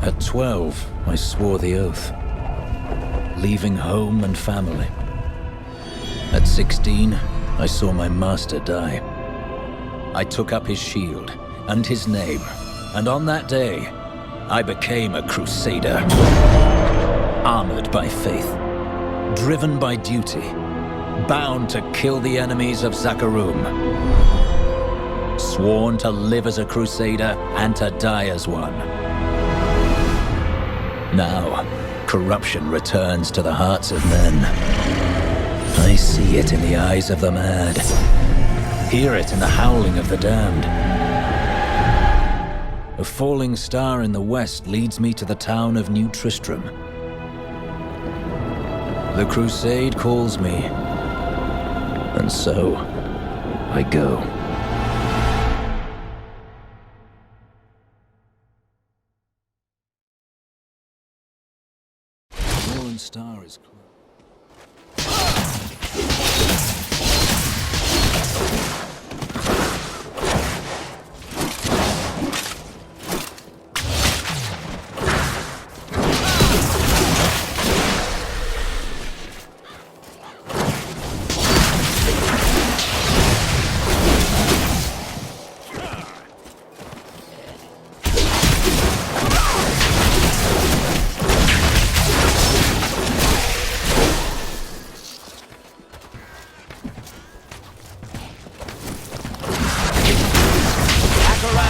At 12, I swore the oath, leaving home and family. At 16, I saw my master die. I took up his shield and his name, and on that day, I became a crusader. Armored by faith, driven by duty, bound to kill the enemies of Zakarum. Sworn to live as a crusader and to die as one. Now, corruption returns to the hearts of men. I see it in the eyes of the mad. Hear it in the howling of the damned. A falling star in the west leads me to the town of New Tristram. The crusade calls me, and so I go. The fallen star is close.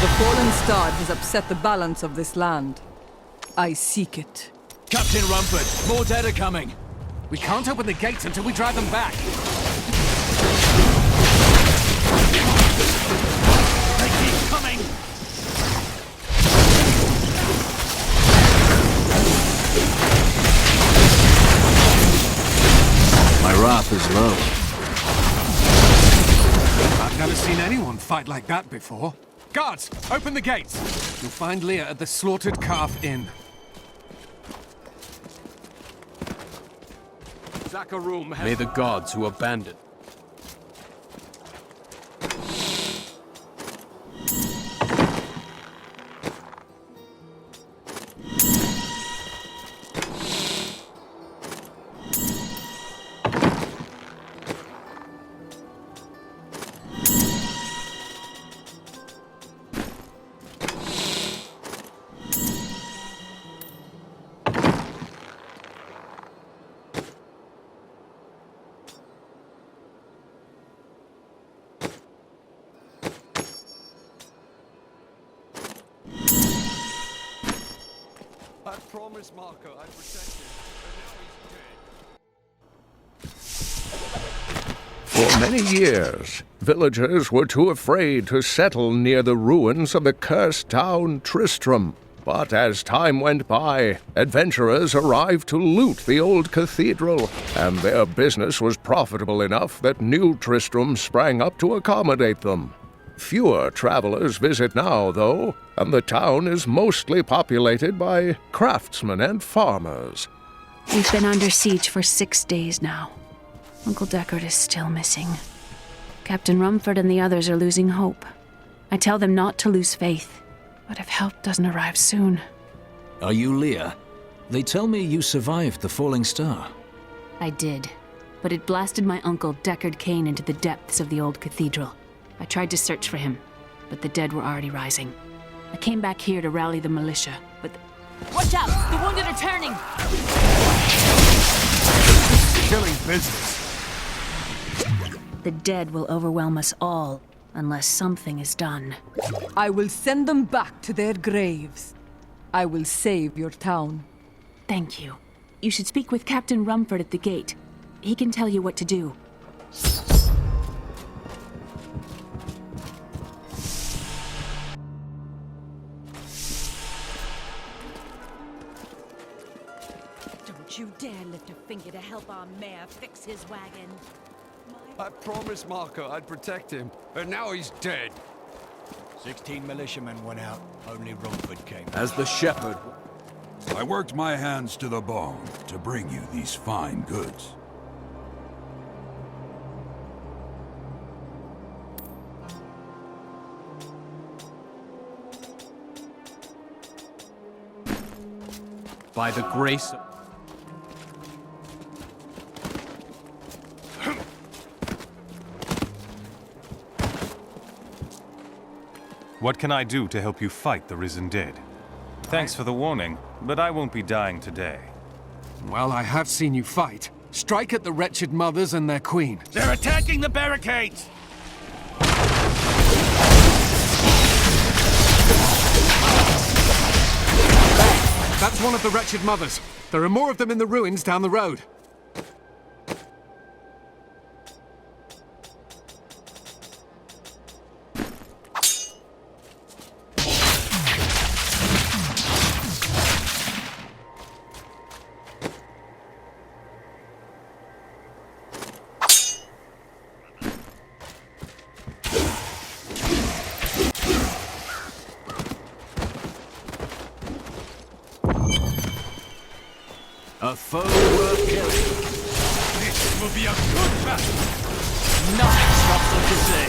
The fallen star has upset the balance of this land. I seek it. Captain Rumford, more dead are coming. We can't open the gates until we drive them back. They keep coming! My wrath is low. I've never seen anyone fight like that before. Guards, open the gates! You'll find Leah at the Slaughtered Calf Inn. Zakarum has... May the gods who abandoned... I promised Marco I'd protect him, but now he's dead. For many years, villagers were too afraid to settle near the ruins of the cursed town Tristram. But as time went by, adventurers arrived to loot the old cathedral, and their business was profitable enough that New Tristram sprang up to accommodate them. Fewer travelers visit now, though, and the town is mostly populated by craftsmen and farmers. We've been under siege for 6 days now. Uncle Deckard is still missing. Captain Rumford and the others are losing hope. I tell them not to lose faith, but if help doesn't arrive soon... Are you Leah? They tell me you survived the falling star. I did, but it blasted my uncle Deckard Cain into the depths of the old cathedral. I tried to search for him, but the dead were already rising. I came back here to rally the militia, but... Watch out! The wounded are turning! Killing business. The dead will overwhelm us all, unless something is done. I will send them back to their graves. I will save your town. Thank you. You should speak with Captain Rumford at the gate. He can tell you what to do. Don't you dare lift a finger to help our mayor fix his wagon. I promised Marco I'd protect him, and now he's dead. 16 militiamen went out, only Rumford came. As the shepherd... I worked my hands to the bone to bring you these fine goods. By the grace... What can I do to help you fight the risen dead? Thanks for the warning, but I won't be dying today. Well, I have seen you fight. Strike at the wretched mothers and their queen. They're attacking the barricades! That's one of the wretched mothers. There are more of them in the ruins down the road. A foe worth killing. This will be a good battle. Nothing stops them to say.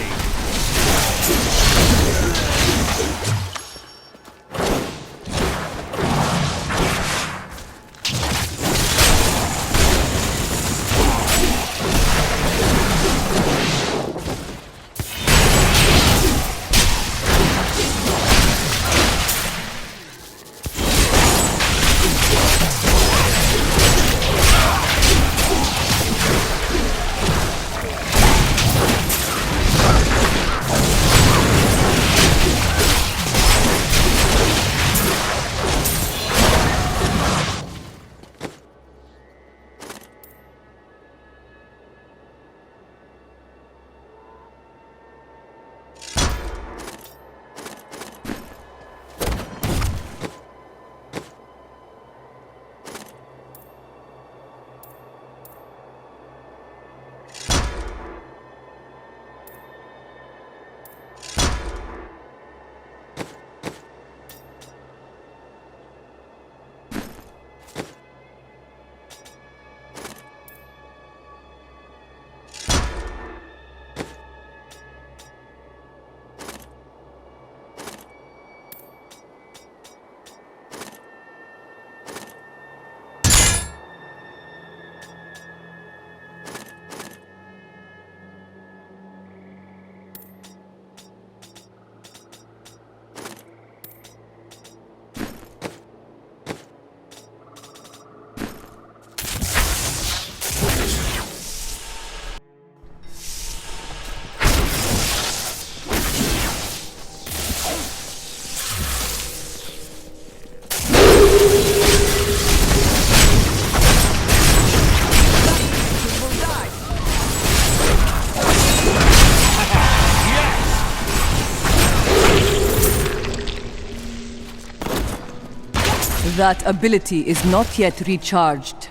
That ability is not yet recharged.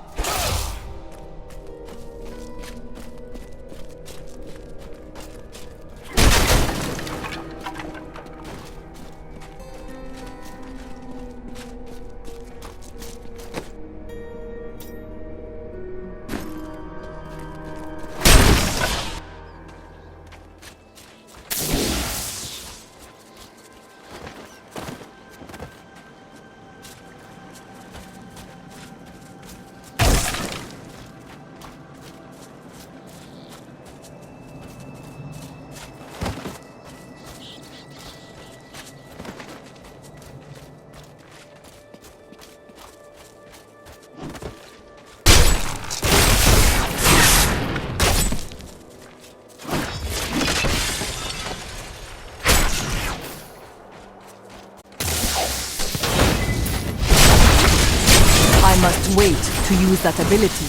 I must wait to use that ability.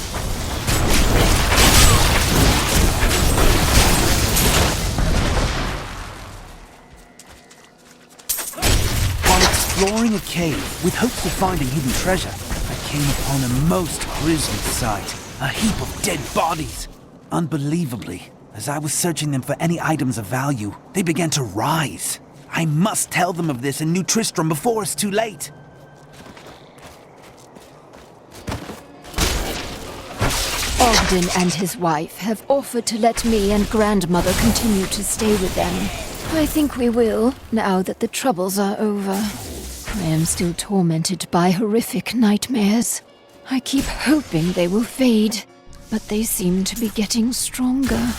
While exploring a cave with hopes of finding hidden treasure, I came upon a most grisly sight. A heap of dead bodies. Unbelievably, as I was searching them for any items of value, they began to rise. I must tell them of this in New Tristram before it's too late. Ogden and his wife have offered to let me and grandmother continue to stay with them. I think we will, now that the troubles are over. I am still tormented by horrific nightmares. I keep hoping they will fade, but they seem to be getting stronger.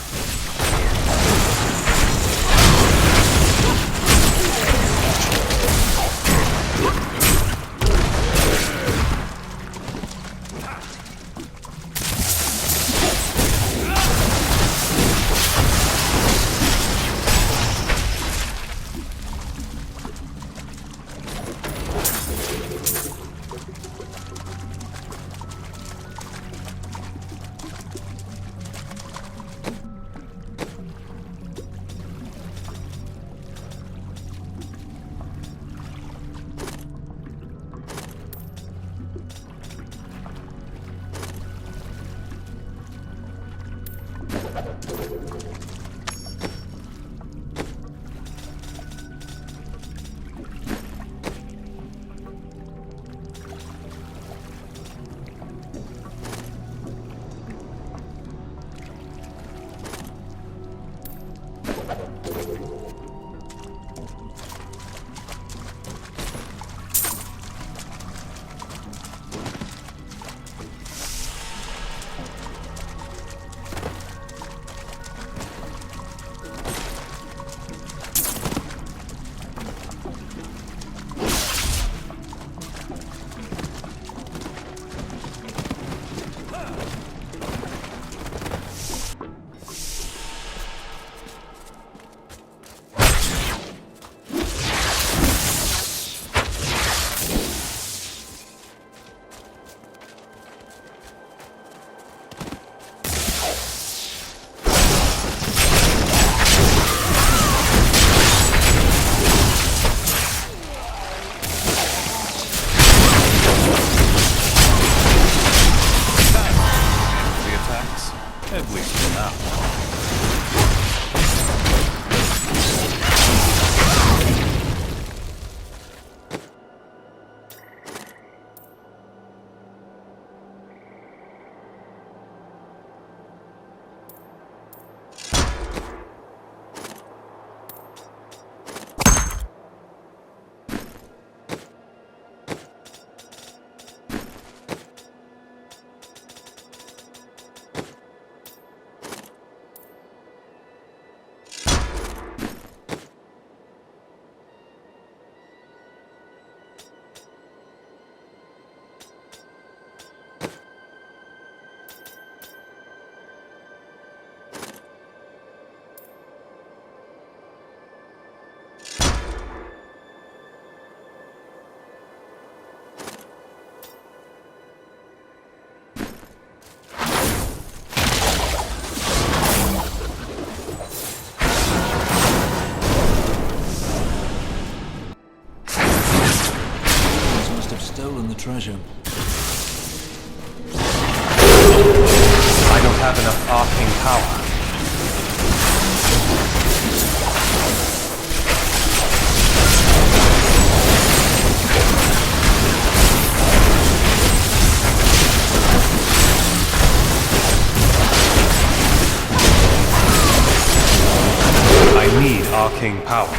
Stolen the treasure. I don't have enough arcane power. I need arcane power.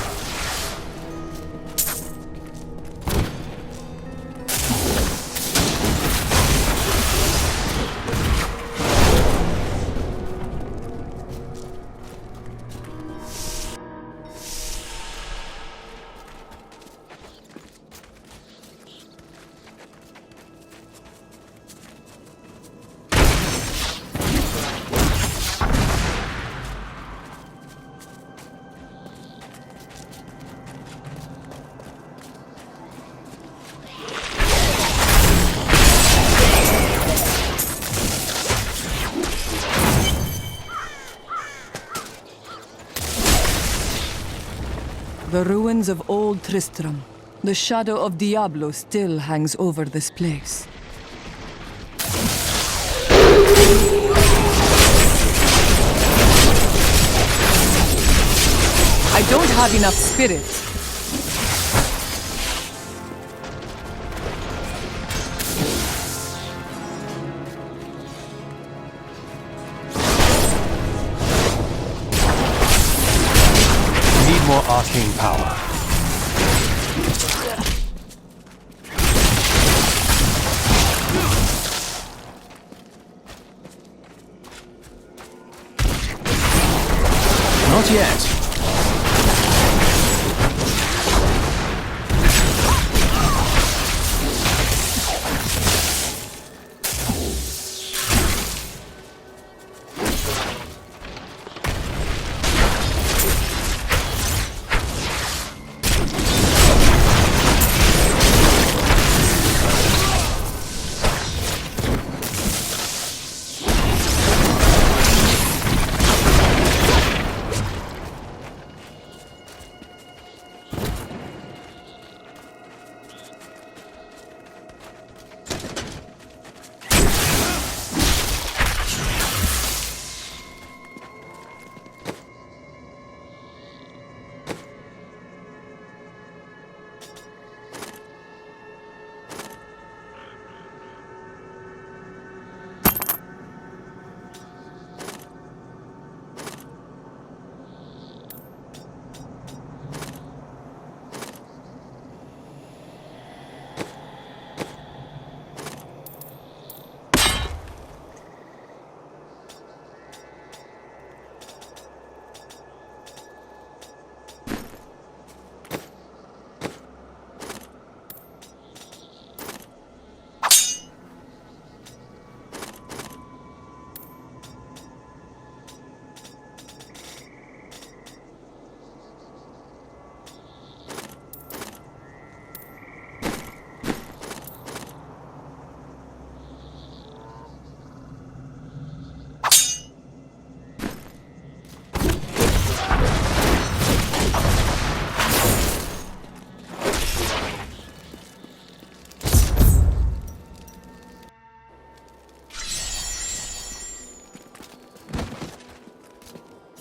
The ruins of Old Tristram. The shadow of Diablo still hangs over this place. I don't have enough spirit. More arcane power.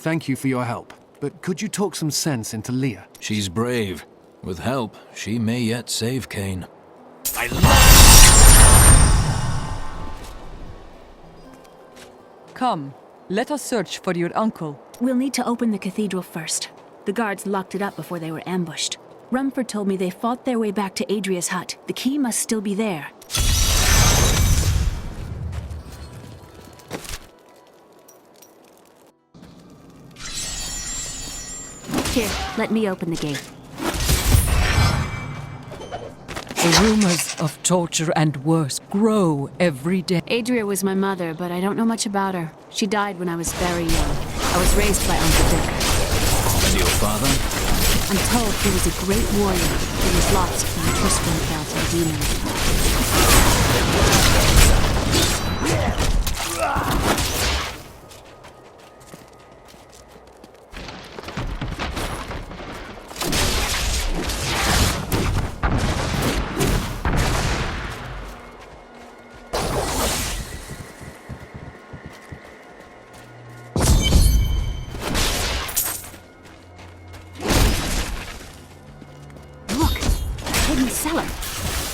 thank you for your help. But could you talk some sense into Leah? She's brave. With help, she may yet save Cain. Come, let us search for your uncle. We'll need to open the cathedral first. The guards locked it up before they were ambushed. Rumford told me they fought their way back to Adria's hut. The key must still be there. Here, let me open the gate. The rumors of torture and worse grow every day. Adria was my mother, but I don't know much about her. She died when I was very young. I was raised by Uncle Decker. And your father? I'm told he was a great warrior who was lost when Tristram fell to the demons.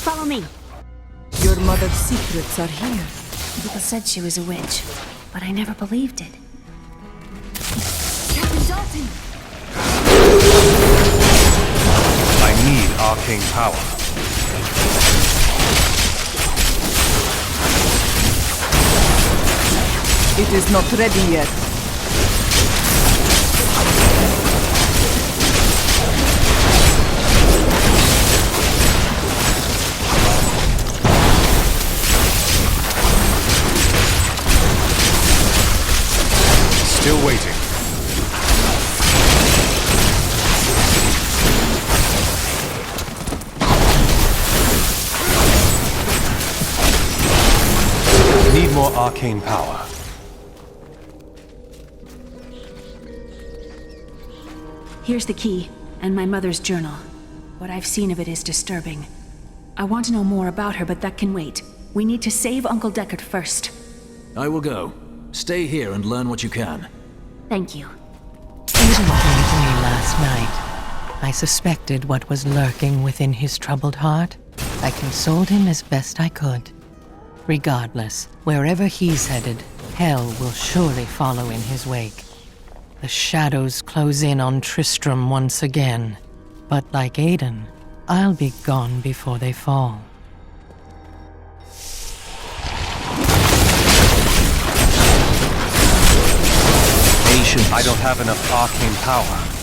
Follow me. Your mother's secrets are here. People said she was a witch, but I never believed it. Captain Dalton! I need arcane power. It is not ready yet. Still waiting. Need more arcane power. Here's the key, and my mother's journal. What I've seen of it is disturbing. I want to know more about her, but that can wait. We need to save Uncle Deckard first. I will go. Stay here and learn what you can. Thank you. Aiden came to me last night. I suspected what was lurking within his troubled heart. I consoled him as best I could. Regardless, wherever he's headed, hell will surely follow in his wake. The shadows close in on Tristram once again. But like Aiden, I'll be gone before they fall. I don't have enough arcane power.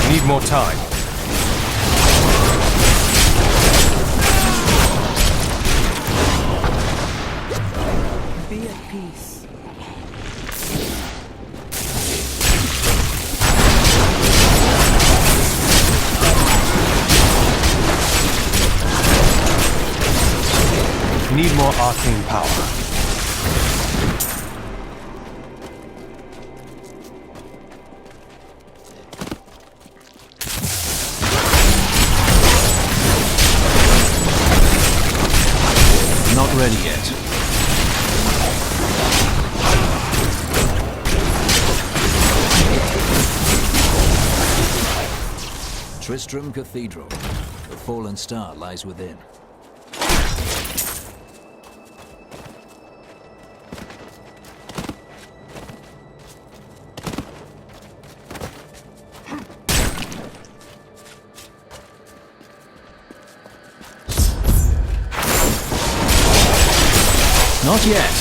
Need more time. Be at peace. Need more arcane power. Not ready yet. Tristram Cathedral. The fallen star lies within. Not yet.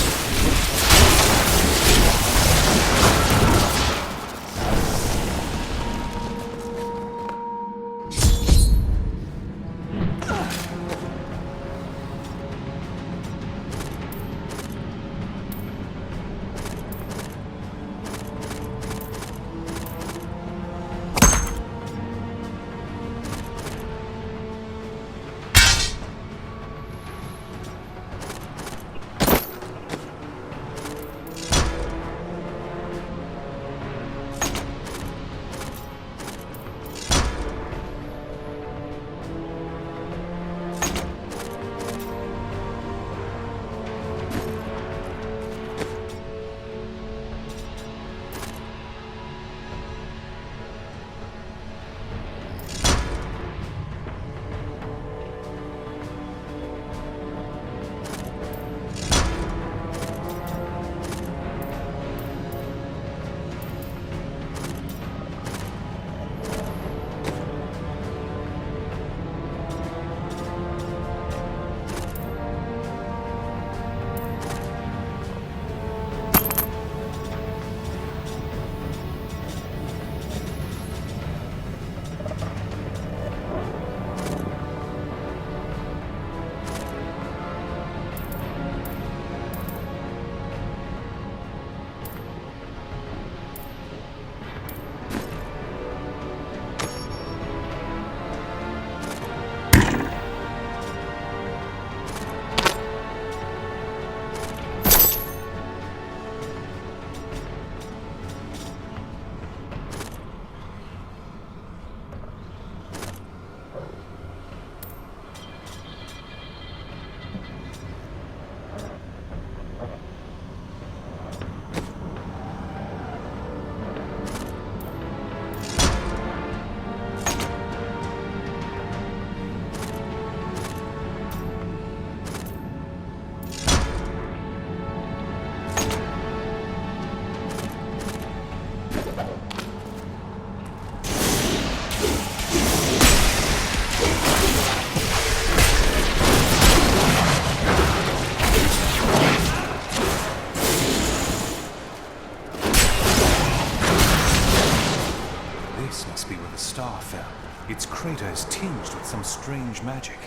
This must be where the star fell. Its crater is tinged with some strange magic.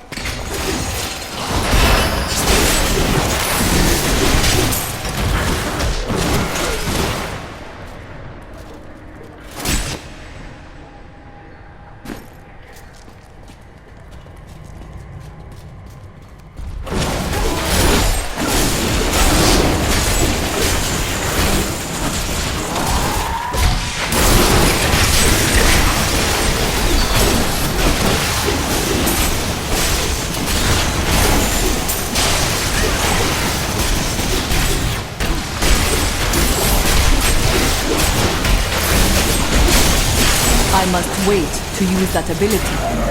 I must wait to use that ability.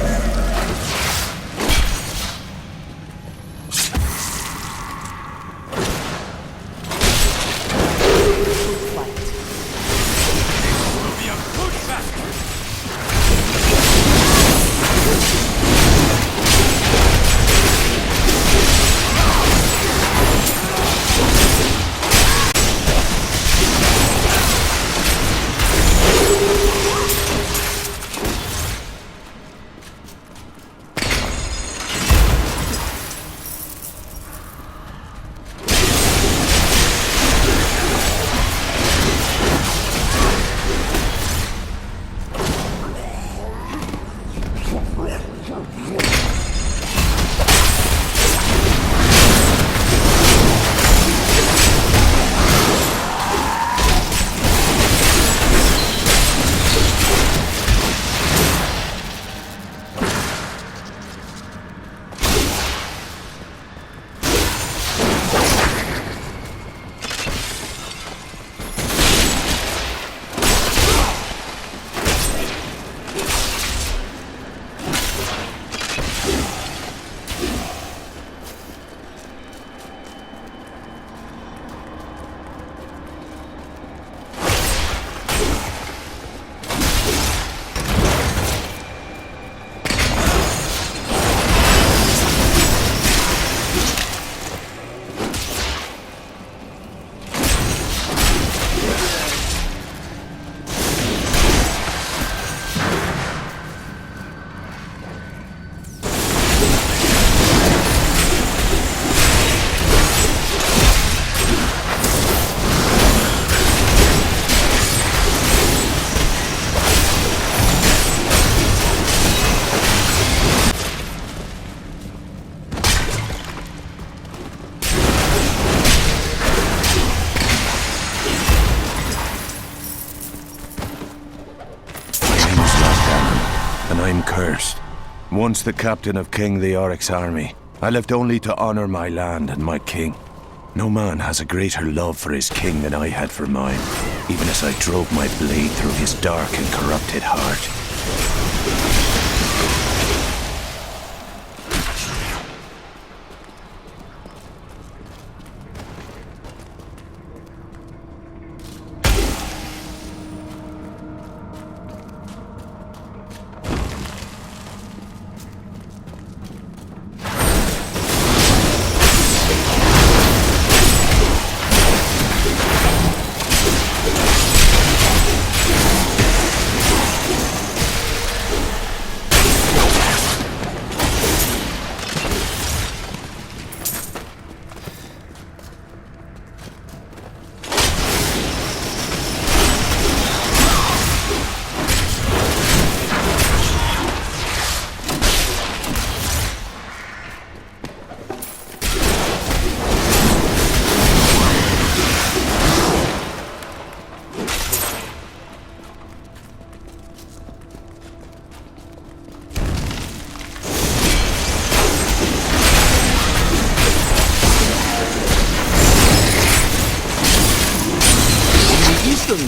And I'm cursed. Once the captain of King Leoric's army, I left only to honor my land and my king. No man has a greater love for his king than I had for mine, even as I drove my blade through his dark and corrupted heart.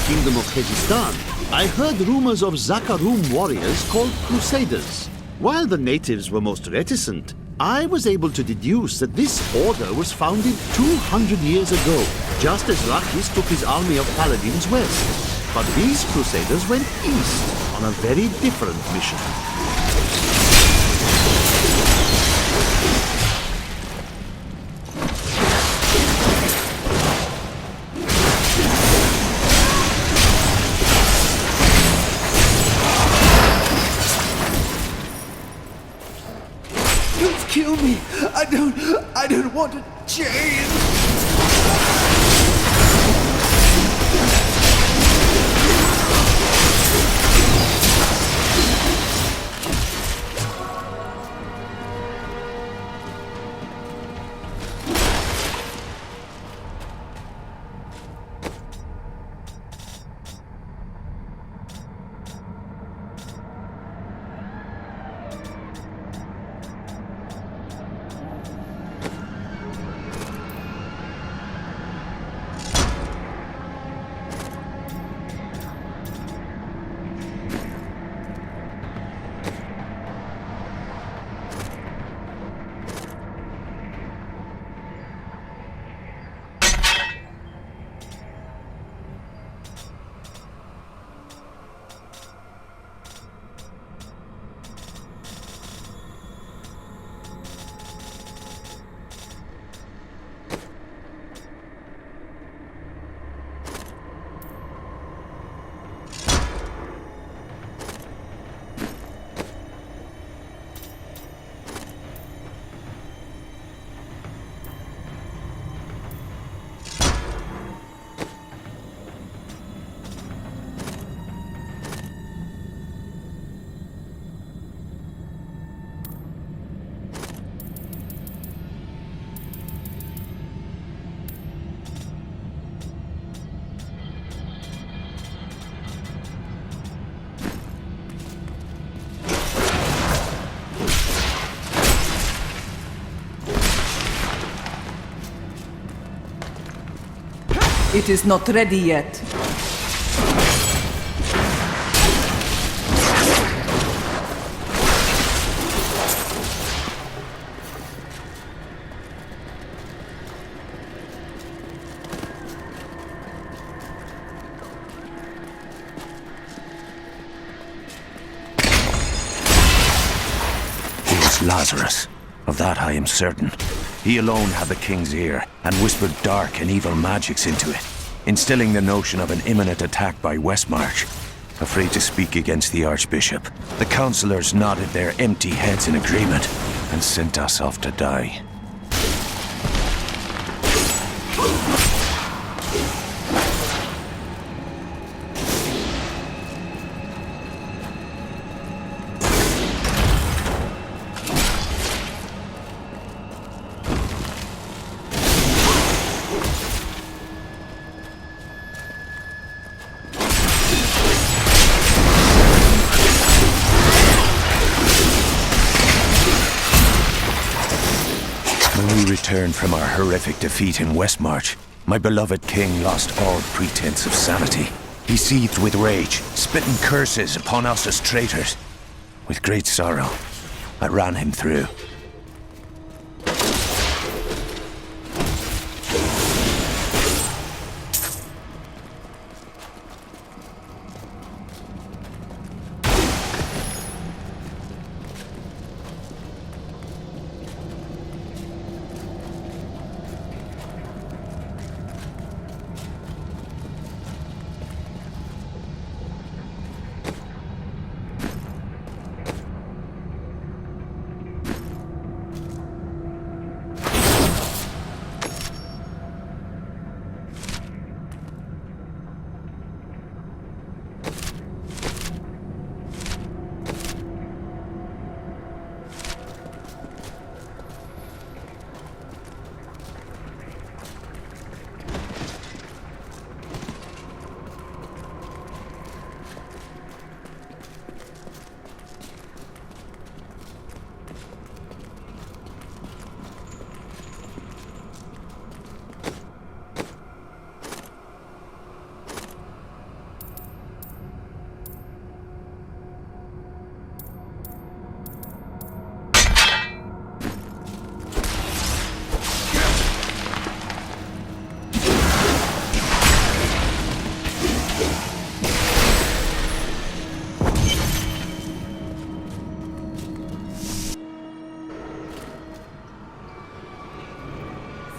Kingdom of Kyrgyzstan, I heard rumors of Zakharum warriors called Crusaders. While the natives were most reticent, I was able to deduce that this order was founded 200 years ago, just as Rakis took his army of paladins west. But these Crusaders went east on a very different mission. What a change! It is not ready yet. It was Lazarus. Of that I am certain. He alone had the king's ear, and whispered dark and evil magics into it, instilling the notion of an imminent attack by Westmarch. Afraid to speak against the Archbishop, the councillors nodded their empty heads in agreement, and sent us off to die. When we returned from our horrific defeat in Westmarch, my beloved king lost all pretense of sanity. He seethed with rage, spitting curses upon us as traitors. With great sorrow, I ran him through.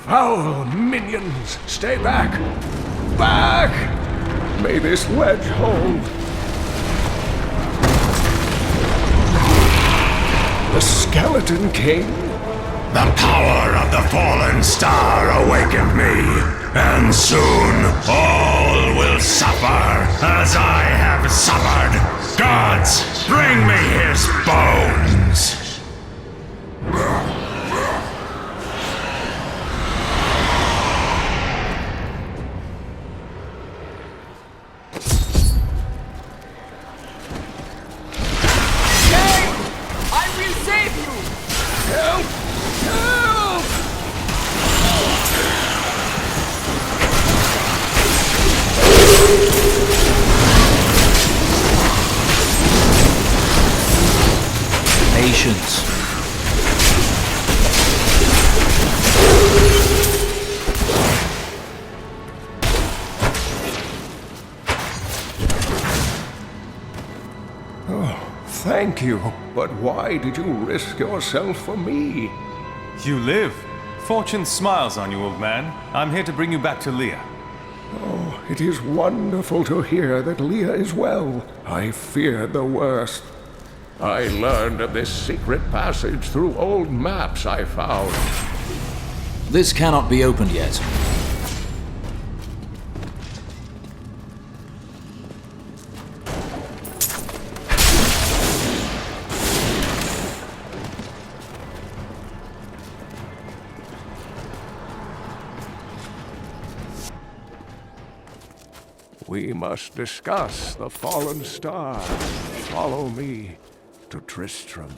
Foul minions! Stay back! Back! May this ledge hold. The Skeleton King? The power of the fallen star awakened me, and soon all will suffer as I have suffered. Gods, bring me his bones! Patience. Oh, thank you. But why did you risk yourself for me? You live. Fortune smiles on you, old man. I'm here to bring you back to Leah. Oh, it is wonderful to hear that Leah is well. I feared the worst. I learned of this secret passage through old maps I found. This cannot be opened yet. We must discuss the fallen star. Follow me to Tristram.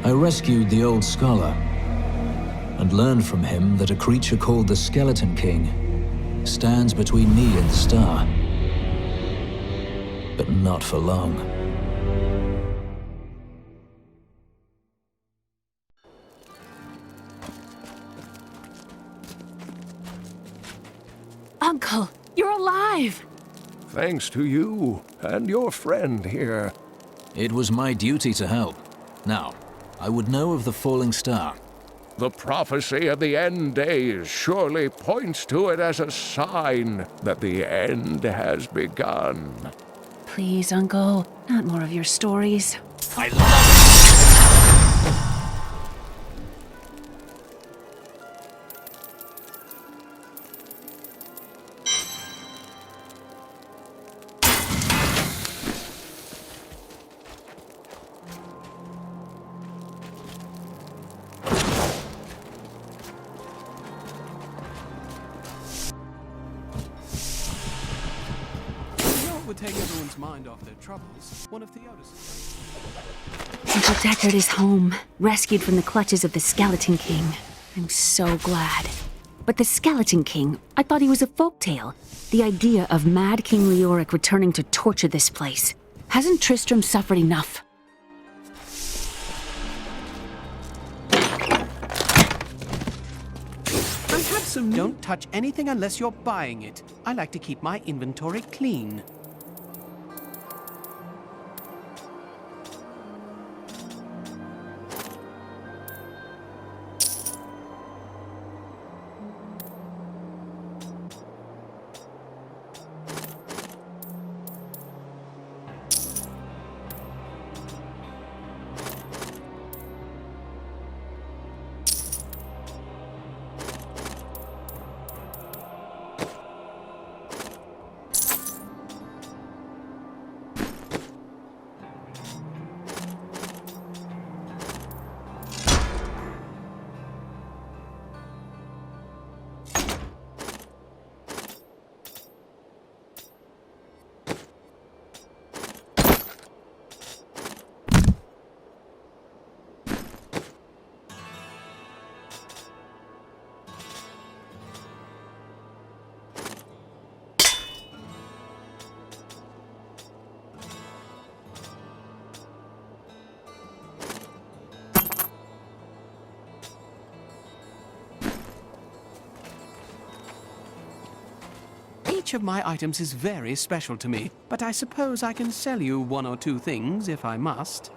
I rescued the old scholar and learned from him that a creature called the Skeleton King stands between me and the star. But not for long. Uncle, you're alive! Thanks to you and your friend here. It was my duty to help. Now, I would know of the falling star. The prophecy of the end days surely points to it as a sign that the end has begun. Please, Uncle, not more of your stories. I love it! Would take everyone's mind off their troubles. One of Theodos's. Uncle Deckard is home, rescued from the clutches of the Skeleton King. I'm so glad. But the Skeleton King, I thought he was a folktale. The idea of Mad King Leoric returning to torture this place. Hasn't Tristram suffered enough? I have some. Don't touch anything unless you're buying it. I like to keep my inventory clean. Each of my items is very special to me, but I suppose I can sell you one or two things if I must.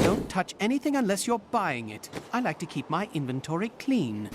Don't touch anything unless you're buying it. I like to keep my inventory clean.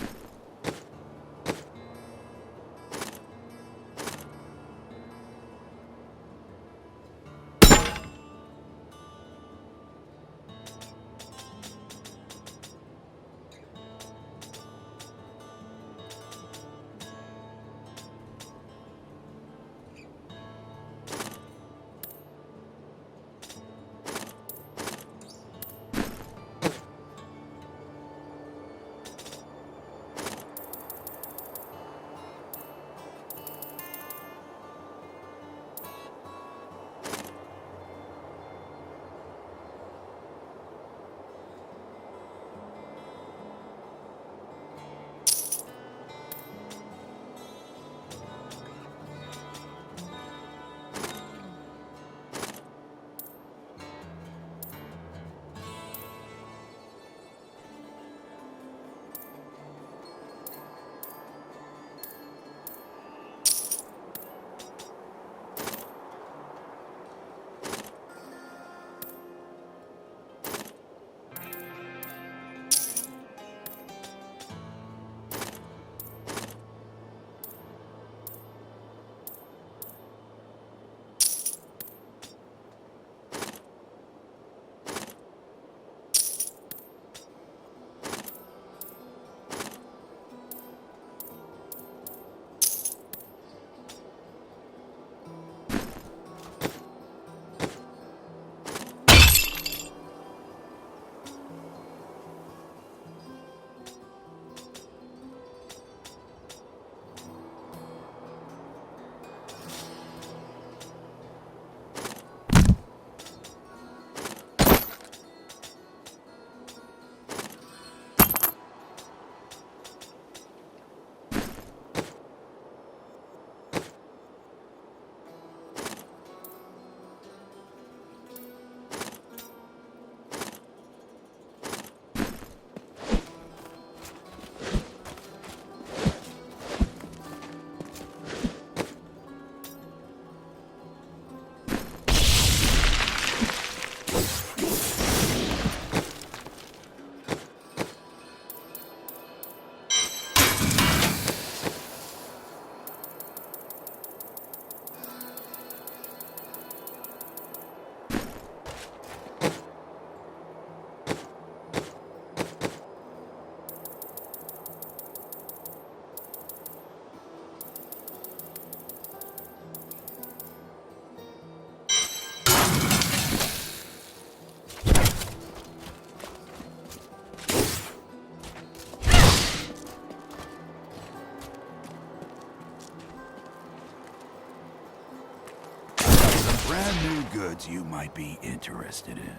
brand new goods you might be interested in.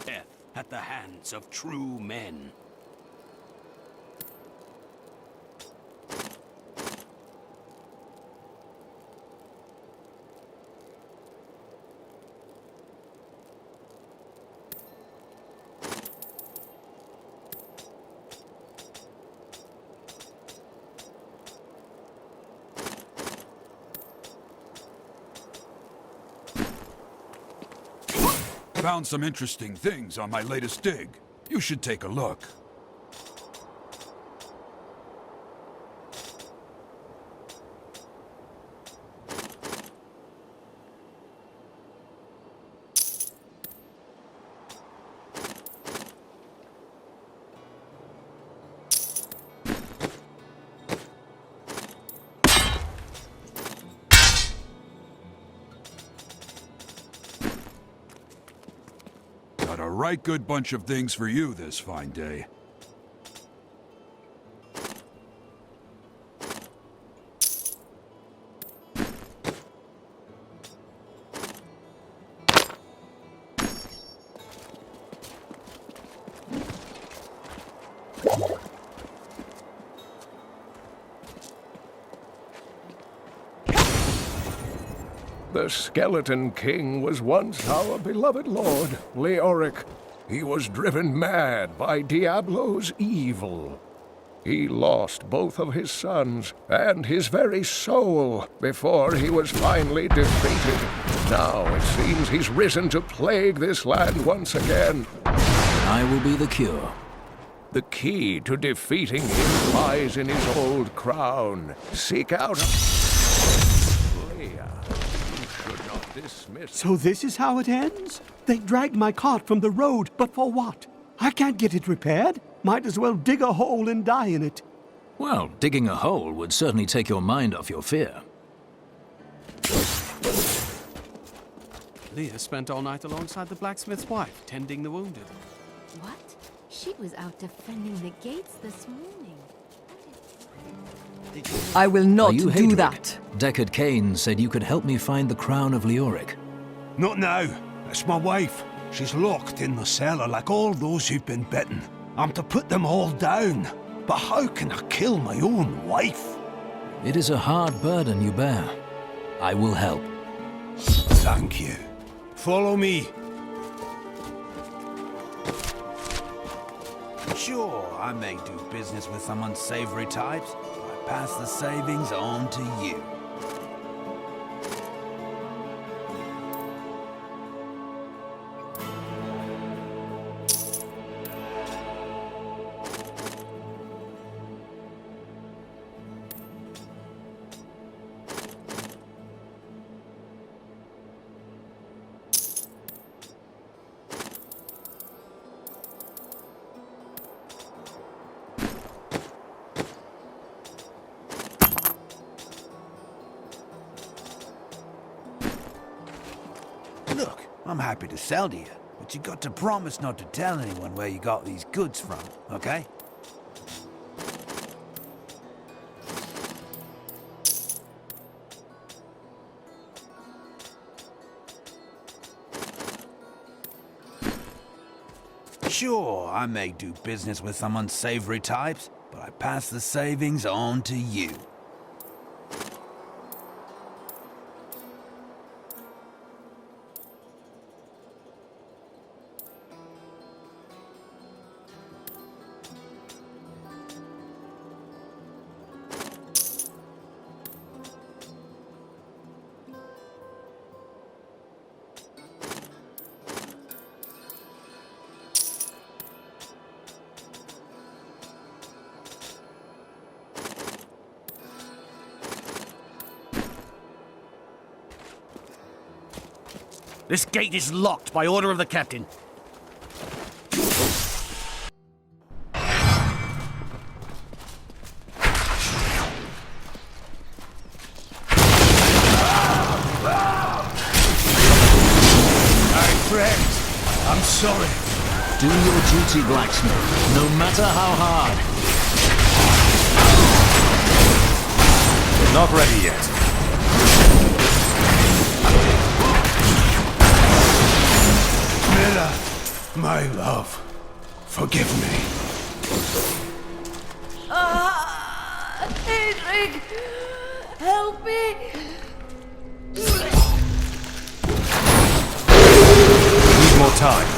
Death at the hands of true men. Found some interesting things on my latest dig. You should take a look. Got a right good bunch of things for you this fine day. The Skeleton King was once our beloved lord, Leoric. He was driven mad by Diablo's evil. He lost both of his sons and his very soul before he was finally defeated. Now it seems he's risen to plague this land once again. I will be the cure. The key to defeating him lies in his old crown. Seek out... So this is how it ends? They dragged my cart from the road, but for what? I can't get it repaired. Might as well dig a hole and die in it. Well, digging a hole would certainly take your mind off your fear. Leah spent all night alongside the blacksmith's wife, tending the wounded. What? She was out defending the gates this morning. I will not Are you do Hadric? that. Deckard Cain said you could help me find the crown of Leoric. Not now. It's my wife. She's locked in the cellar like all those who've been bitten. I'm to put them all down. But how can I kill my own wife? It is a hard burden you bear. I will help. Thank you. Follow me. Sure, I may do business with some unsavory types. Pass the savings on to you. Look, I'm happy to sell to you, but you got to promise not to tell anyone where you got these goods from, okay? Sure, I may do business with some unsavory types, but I pass the savings on to you. This gate is locked by order of the captain. I'm sorry. Do your duty, blacksmith, no matter how hard. Not ready yet. Mira, my love, forgive me. Hedrig! Help me! Need more time.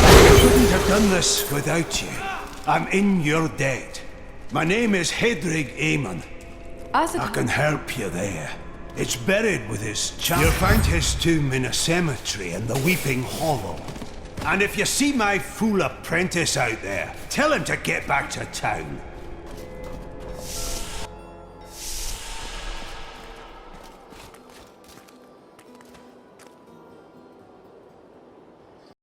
I couldn't have done this without you. I'm in your debt. My name is Hedrig Aemon. I can help you there. It's buried with his child. You'll find his tomb in a cemetery in the Weeping Hollow. And if you see my fool apprentice out there, tell him to get back to town.